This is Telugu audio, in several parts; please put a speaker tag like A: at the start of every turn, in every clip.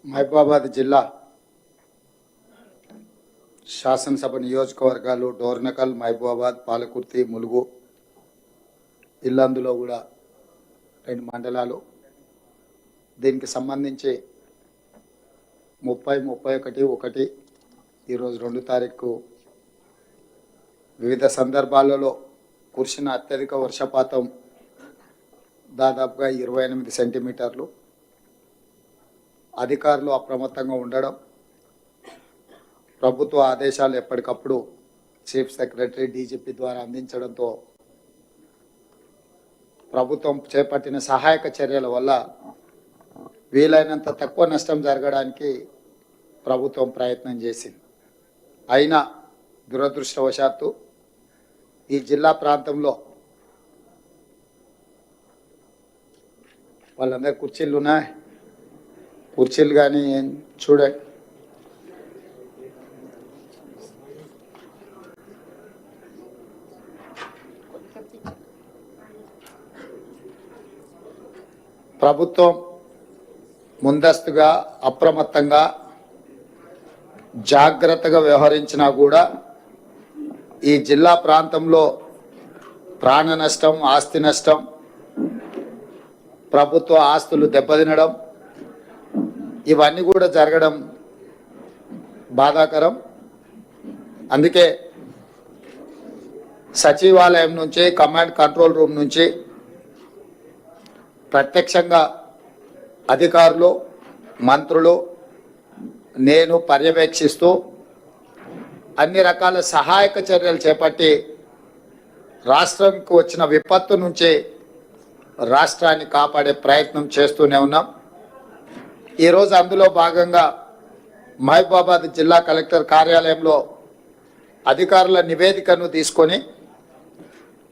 A: మహబూబాబాద్ జిల్లా శాసనసభ నియోజకవర్గాలు డోర్నకల్, మహబూబాబాద్, పాలకుర్తి, ములుగు, ఇల్లందులో కూడా 2 మండలాలు. దీనికి సంబంధించి 30, 31 ఈరోజు 2 తారీఖు వివిధ సందర్భాలలో కురిసిన అత్యధిక వర్షపాతం దాదాపుగా 28 సెంటీమీటర్లు. అధికారులు అప్రమత్తంగా ఉండడం, ప్రభుత్వ ఆదేశాలు ఎప్పటికప్పుడు చీఫ్ సెక్రటరీ, డీజీపీ ద్వారా అందించడంతో ప్రభుత్వం చేపట్టిన సహాయక చర్యల వల్ల వీలైనంత తక్కువ నష్టం జరగడానికి ప్రభుత్వం ప్రయత్నం చేసింది. అయినా దురదృష్టవశాత్తు ఈ జిల్లా ప్రాంతంలో వాళ్ళందరి కుర్చీలు ఉన్నాయి, కుర్చీలు కానీ చూడండి, ప్రభుత్వం ముందస్తుగా అప్రమత్తంగా జాగ్రత్తగా వ్యవహరించినా కూడా ఈ జిల్లా ప్రాంతంలో ప్రాణ నష్టం, ఆస్తి నష్టం, ప్రభుత్వ ఆస్తులు దెబ్బతినడం ఇవన్నీ కూడా జరగడం బాధాకరం. అందుకే సచివాలయం నుంచి, కమాండ్ కంట్రోల్ రూమ్ నుంచి ప్రత్యక్షంగా అధికారులు, మంత్రులు, నేను పర్యవేక్షిస్తూ అన్ని రకాల సహాయక చర్యలు చేపట్టి రాష్ట్రంకు వచ్చిన విపత్తు నుంచి రాష్ట్రాన్ని కాపాడే ప్రయత్నం చేస్తూనే ఉన్నాం. ఈరోజు అందులో భాగంగా మహబూబాబాద్ జిల్లా కలెక్టర్ కార్యాలయంలో అధికారుల నివేదికను తీసుకొని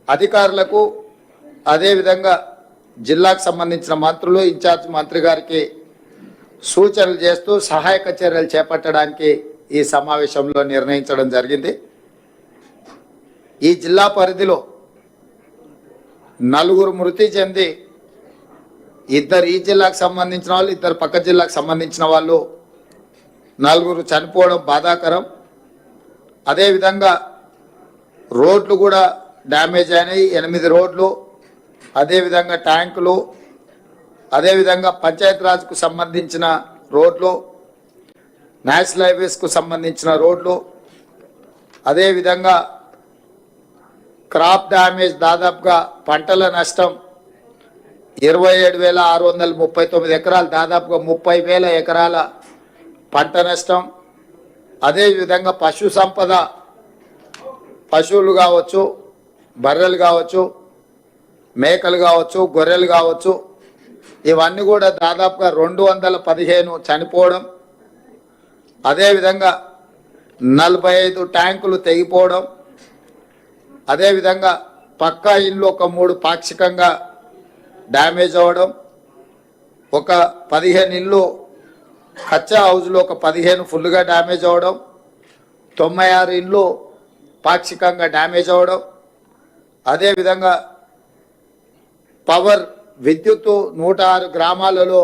A: అధికారులకు, అదేవిధంగా జిల్లాకు సంబంధించిన మంత్రులు, ఇన్ఛార్జ్ మంత్రి గారికి సూచనలు చేస్తూ సహాయక చర్యలు చేపట్టడానికి ఈ సమావేశంలో నిర్ణయించడం జరిగింది. ఈ జిల్లా పరిధిలో 4 మృతి చెంది 2 ఈ జిల్లాకు సంబంధించిన వాళ్ళు, 2 పక్క జిల్లాకు సంబంధించిన వాళ్ళు, 4 చనిపోవడం బాధాకరం. అదేవిధంగా రోడ్లు కూడా డ్యామేజ్ అయినాయి, 8 రోడ్లు, అదేవిధంగా ట్యాంకులు, అదేవిధంగా పంచాయతీరాజ్కు సంబంధించిన రోడ్లు, నేషనల్ హైవేస్కు సంబంధించిన రోడ్లు, అదేవిధంగా క్రాప్ డ్యామేజ్ దాదాపుగా పంటల నష్టం 27,639 ఎకరాలు, దాదాపుగా 30,000 ఎకరాల పంట నష్టం. అదేవిధంగా పశు సంపద, పశువులు కావచ్చు, బర్రెలు కావచ్చు, మేకలు కావచ్చు, గొర్రెలు కావచ్చు, ఇవన్నీ కూడా దాదాపుగా 215 చనిపోవడం, అదేవిధంగా 45 ట్యాంకులు తెగిపోవడం, అదేవిధంగా పక్కా ఇల్లు ఒక 3 పాక్షికంగా డ్యామేజ్ అవ్వడం, ఒక 15 ఇల్లు కచ్చా హౌజ్లో ఒక 15 ఫుల్గా డ్యామేజ్ అవ్వడం, 96 ఇల్లు పాక్షికంగా డ్యామేజ్ అవ్వడం, అదేవిధంగా పవర్ విద్యుత్తు 106 గ్రామాలలో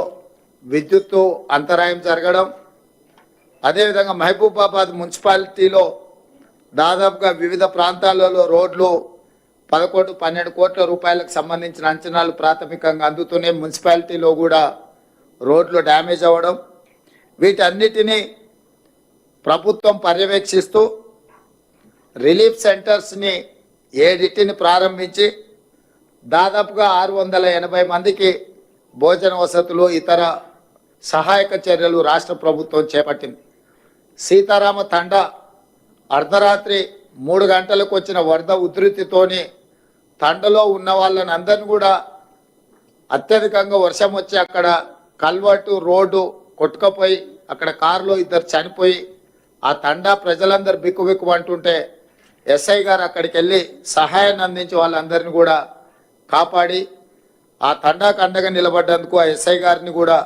A: విద్యుత్తు అంతరాయం జరగడం, అదేవిధంగా మహబూబాబాద్ మున్సిపాలిటీలో దాదాపుగా వివిధ ప్రాంతాలలో రోడ్లు 11-12 కోట్ల రూపాయలకు సంబంధించిన అంచనాలు ప్రాథమికంగా అందుతూనే మున్సిపాలిటీలో కూడా రోడ్లు డ్యామేజ్ అవ్వడం, వీటన్నిటినీ ప్రభుత్వం పర్యవేక్షిస్తూ రిలీఫ్ సెంటర్స్ని 7 ప్రారంభించి దాదాపుగా 680 మందికి భోజన వసతులు, ఇతర సహాయక చర్యలు రాష్ట్ర ప్రభుత్వం చేపట్టింది. సీతారామ తండా అర్ధరాత్రి 3 గంటలకు వచ్చిన వరద ఉధృతితోని తండలో ఉన్న వాళ్ళని అందరిని కూడా అత్యధికంగా వర్షం వచ్చి అక్కడ కల్వర్టు రోడ్డు కొట్టుకపోయి అక్కడ కారులో 2 చనిపోయి ఆ తండా ప్రజలందరూ బిక్కుబిక్కు అంటుంటే ఎస్ఐ గారు అక్కడికి వెళ్ళి సహాయాన్ని అందించి వాళ్ళందరినీ కూడా కాపాడి ఆ తండాకు అండగా నిలబడ్డందుకు ఆ ఎస్ఐ గారిని కూడా,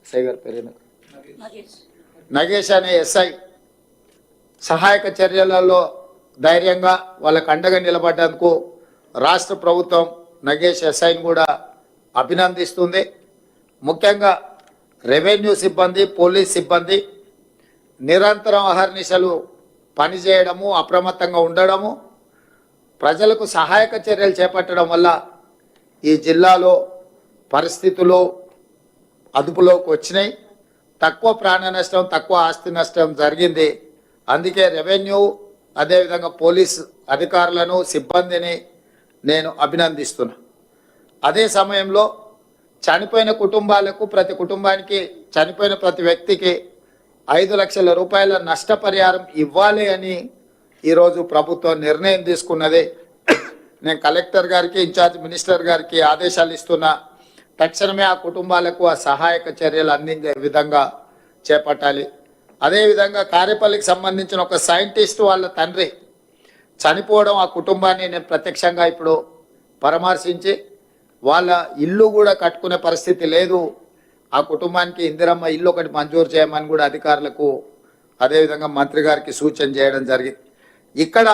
A: ఎస్ఐ గారి పేరు నగేష్ అనే ఎస్ఐ సహాయక చర్యలలో ధైర్యంగా వాళ్ళకు అండగా నిలబడ్డందుకు రాష్ట్ర ప్రభుత్వం నగేష్ ఎస్ఐని కూడా అభినందిస్తుంది. ముఖ్యంగా రెవెన్యూ సిబ్బంది, పోలీస్ సిబ్బంది నిరంతరం అహర్నిశలు పనిచేయడము, అప్రమత్తంగా ఉండడము, ప్రజలకు సహాయక చర్యలు చేపట్టడం వల్ల ఈ జిల్లాలో పరిస్థితులు అదుపులోకి వచ్చినాయి. తక్కువ ప్రాణ నష్టం, తక్కువ ఆస్తి నష్టం జరిగింది. అందుకే రెవెన్యూ అదేవిధంగా పోలీస్ అధికారులను, సిబ్బందిని నేను అభినందిస్తున్నా. అదే సమయంలో చనిపోయిన కుటుంబాలకు, ప్రతి కుటుంబానికి, చనిపోయిన ప్రతి వ్యక్తికి 5 లక్షల రూపాయల నష్టపరిహారం ఇవ్వాలి అని ఈరోజు ప్రభుత్వం నిర్ణయం తీసుకున్నది. నేను కలెక్టర్ గారికి, ఇన్ఛార్జ్ మినిస్టర్ గారికి ఆదేశాలు ఇస్తున్నా. తక్షణమే ఆ కుటుంబాలకు ఆ సహాయక చర్యలు అందించే విధంగా చేపట్టాలి. అదేవిధంగా కారేపల్లికి సంబంధించిన ఒక సైంటిస్ట్ వాళ్ళ తండ్రి చనిపోవడం, ఆ కుటుంబాన్ని నేను ప్రత్యక్షంగా ఇప్పుడు పరామర్శించి వాళ్ళ ఇల్లు కూడా కట్టుకునే పరిస్థితి లేదు, ఆ కుటుంబానికి ఇందిరమ్మ ఇల్లు ఒకటి మంజూరు చేయమని కూడా అధికారులకు అదేవిధంగా మంత్రి గారికి సూచన చేయడం జరిగింది. ఇక్కడ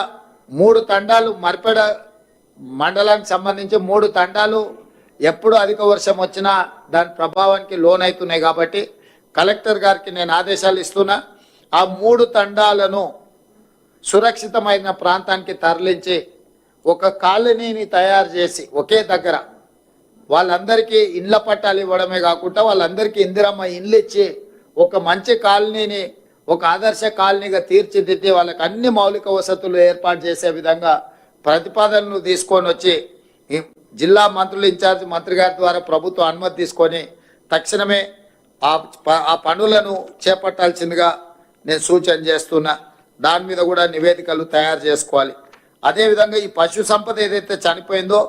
A: 3 తండాలు, మర్పెడ మండలానికి సంబంధించి 3 తండాలు ఎప్పుడు అధిక వర్షం వచ్చినా దాని ప్రభావానికి లోనవుతున్నాయి. కాబట్టి కలెక్టర్ గారికి నేను ఆదేశాలు ఇస్తున్నా. ఆ 3 తండాలను సురక్షితమైన ప్రాంతానికి తరలించి ఒక కాలనీని తయారు చేసి ఒకే దగ్గర వాళ్ళందరికీ ఇండ్ల పట్టాలు ఇవ్వడమే కాకుండా వాళ్ళందరికీ ఇందిరమ్మ ఇండ్లు ఇచ్చి ఒక మంచి కాలనీని ఒక ఆదర్శ కాలనీగా తీర్చిదిద్ది వాళ్ళకి అన్ని మౌలిక వసతులు ఏర్పాటు చేసే విధంగా ప్రతిపాదనలు తీసుకొని వచ్చి జిల్లా మంత్రులు, ఇన్ఛార్జ్ మంత్రి గారి ద్వారా ప్రభుత్వం అనుమతి తీసుకొని తక్షణమే ఆ పనులను చేపట్టాల్సిందిగా నేను సూచన చేస్తున్నా. దాని మీద కూడా నివేదికలు తయారు చేసుకోవాలి. అదేవిధంగా ఈ పశు సంపద ఏదైతే చనిపోయిందో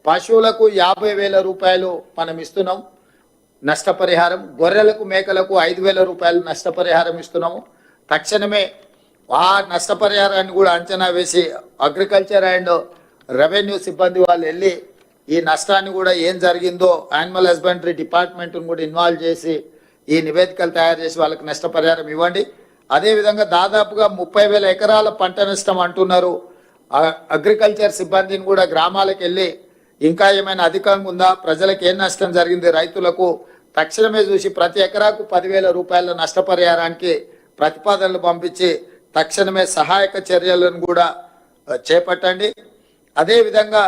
A: పశువులకు 50,000 రూపాయలు మనం ఇస్తున్నాం నష్టపరిహారం, గొర్రెలకు, మేకలకు 5,000 రూపాయలు నష్టపరిహారం ఇస్తున్నాము. తక్షణమే ఆ నష్టపరిహారాన్ని కూడా అంచనా వేసి అగ్రికల్చర్ అండ్ రెవెన్యూ సిబ్బంది వాళ్ళు వెళ్ళి ఈ నష్టాన్ని కూడా ఏం జరిగిందో యానిమల్ హస్బెండరీ డిపార్ట్మెంట్ను కూడా ఇన్వాల్వ్ చేసి ఈ నివేదికలు తయారు చేసి వాళ్ళకి నష్టపరిహారం ఇవ్వండి. అదేవిధంగా దాదాపుగా 30,000 ఎకరాల పంట నష్టం అంటున్నారు. అగ్రికల్చర్ సిబ్బందిని కూడా గ్రామాలకు వెళ్ళి ఇంకా ఏమైనా అధికంగా ఉందా, ప్రజలకు ఏం నష్టం జరిగింది, రైతులకు తక్షణమే చూసి ప్రతి ఎకరాకు 10,000 రూపాయల నష్టపరిహారానికి ప్రతిపాదనలు పంపించి తక్షణమే సహాయక చర్యలను కూడా చేపట్టండి. అదేవిధంగా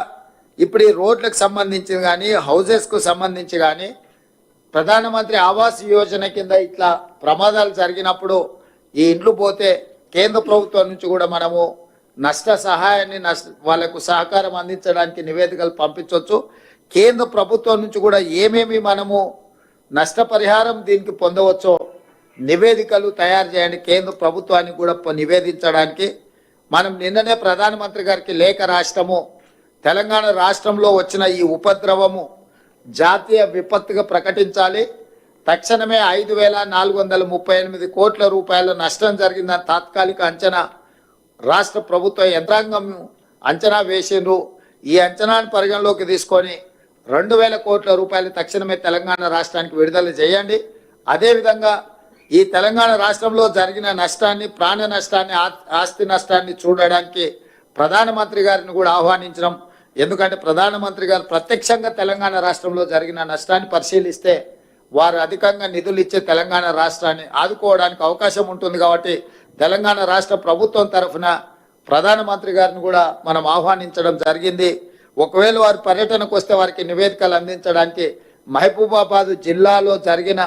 A: ఇప్పుడు ఈ రోడ్లకు సంబంధించి కానీ, హౌజెస్కు సంబంధించి కానీ ప్రధానమంత్రి ఆవాస్ యోజన కింద ఇట్లా ప్రమాదాలు జరిగినప్పుడు ఈ ఇండ్లు పోతే కేంద్ర ప్రభుత్వం నుంచి కూడా మనము నష్ట సహాయాన్ని వాళ్ళకు సహకారం అందించడానికి నివేదికలు పంపించవచ్చు. కేంద్ర ప్రభుత్వం నుంచి కూడా ఏమేమి మనము నష్టపరిహారం దీనికి పొందవచ్చో నివేదికలు తయారు చేయండి. కేంద్ర ప్రభుత్వానికి కూడా నివేదించడానికి మనం నిన్ననే ప్రధానమంత్రి గారికి లేఖ రాష్ట్రము, తెలంగాణ రాష్ట్రంలో వచ్చిన ఈ ఉపద్రవము జాతీయ విపత్తుగా ప్రకటించాలి. తక్షణమే 5,438 కోట్ల రూపాయల నష్టం జరిగిందని తాత్కాలిక అంచనా రాష్ట్ర ప్రభుత్వ యంత్రాంగం అంచనా వేసిండ్రు. ఈ అంచనాను పరిగణలోకి తీసుకొని 2,000 కోట్ల రూపాయలు తక్షణమే తెలంగాణ రాష్ట్రానికి విడుదల చేయండి. అదేవిధంగా ఈ తెలంగాణ రాష్ట్రంలో జరిగిన నష్టాన్ని, ప్రాణ నష్టాన్ని, ఆస్తి నష్టాన్ని చూడడానికి ప్రధానమంత్రి గారిని కూడా ఆహ్వానించడం. ఎందుకంటే ప్రధానమంత్రి గారు ప్రత్యక్షంగా తెలంగాణ రాష్ట్రంలో జరిగిన నష్టాన్ని పరిశీలిస్తే వారు అధికంగా నిధులు ఇచ్చే తెలంగాణ రాష్ట్రాన్ని ఆదుకోవడానికి అవకాశం ఉంటుంది. కాబట్టి తెలంగాణ రాష్ట్ర ప్రభుత్వం తరఫున ప్రధానమంత్రి గారిని కూడా మనం ఆహ్వానించడం జరిగింది. ఒకవేళ వారు పర్యటనకు వస్తే వారికి నివేదికలు అందించడానికి మహబూబాబాద్ జిల్లాలో జరిగిన